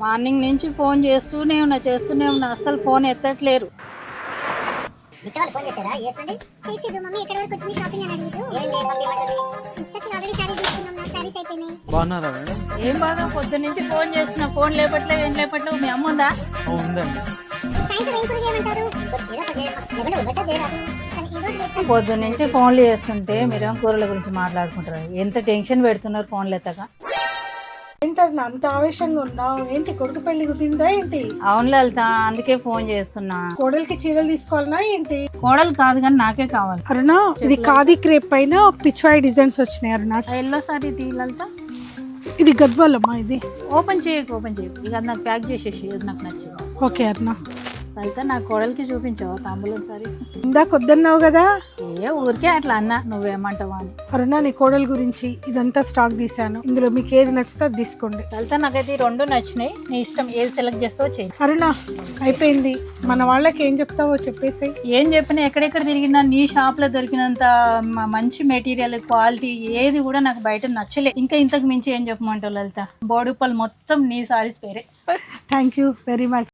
Morning నుంచి phone చేస్తూనే ఉన్నా అస్సలు ఫోన్ ఎత్తట్లేరు. మిగతా ఫోన్ చేశారా? చేసండి. చేసిరు మమ్మీ ఎక్కడ వరకు వచ్చింది షాపింగ్ అని అడిగారు. ఏమైంది మమ్మీ అంటది? ఇంతకి ఆల్రెడీ సారీ తీసుకున్నాం, నాకు సారీస్ అయిపోయినాయి. బాగున్నారా మేడం? ఏం బాగా పొద్దు నుంచి ఫోన్ చేస్తున్నా, ఫోన్ లేపట్లేదు, ఏం లేపట్లేదు. మీ అమ్మ ఉందా? ఉందండి. సాయంత్రం ఏం కూర చేయమంటారు? ఏదో ఒకటి లేకుంటే ఉల్లిపాయ చేయరాదు. కానీ ఏదో ఒకటి చేస్తాను. పొద్దు నుంచి ఫోన్లు చేస్తుంటే మీరేం కూరల గురించి మాట్లాడుకుంటారు. ఎంత టెన్షన్ పెడుతున్నారు ఫోన్లు ఎత్తక. ఏంటన్నా అంత ఆవేశంగా ఉన్నావు? ఏంటి కొడుకు పెళ్లి కుదిరిందా ఏంటి? అవును లలిత, అందుకే ఫోన్ చేస్తున్నా. కోడలికి చీరలు తీసుకోవాలనా ఏంటి? కోడలు కాదు కానీ నాకే కావాలి. అరుణ, ఇది ఖాదీ క్రేప్ పైన పిచ్వాయి డిజైన్స్ వచ్చినాయి అరుణ. ఎల్లో సారీ తీ లలిత. ఇది గద్వాలమ్మా. ఇది ఓపెన్ చేయకు ఇక అది నాకు ప్యాక్ చేసేసి, ఇది నాకు నచ్చింది. ఓకే అరుణ. లలిత, నా కోడలికి చూపించావా తాంబూలం సారీస్? ఇందాక వద్దన్నావు కదా. ఏ ఊరికే అట్లా అన్నా, నువ్వేమంటావా అని. అరుణ, నీ కోడలి గురించి ఇదంతా స్టాక్ తీసాను. ఇందులో మీకు ఏది నచ్చితే అది తీసుకోండి. లలిత, నాకైతే ఈ రెండు నచ్చినాయి. నీ ఇష్టం, ఏది సెలెక్ట్ చేస్తావో చేయి. అరుణ, అయిపోయింది. మన వాళ్ళకి ఏం చెప్తావో చెప్పేసి. ఏం చెప్పినా, ఎక్కడెక్కడ తిరిగినా నీ షాప్ లో దొరికినంత మంచి మెటీరియల్, క్వాలిటీ ఏది కూడా నాకు బయట నచ్చలే. ఇంకా ఇంతకు మించి ఏం చెప్పమంటావు లలిత? బోడుపల్ మొత్తం నీ సారీస్ పేరే. Thank you very much.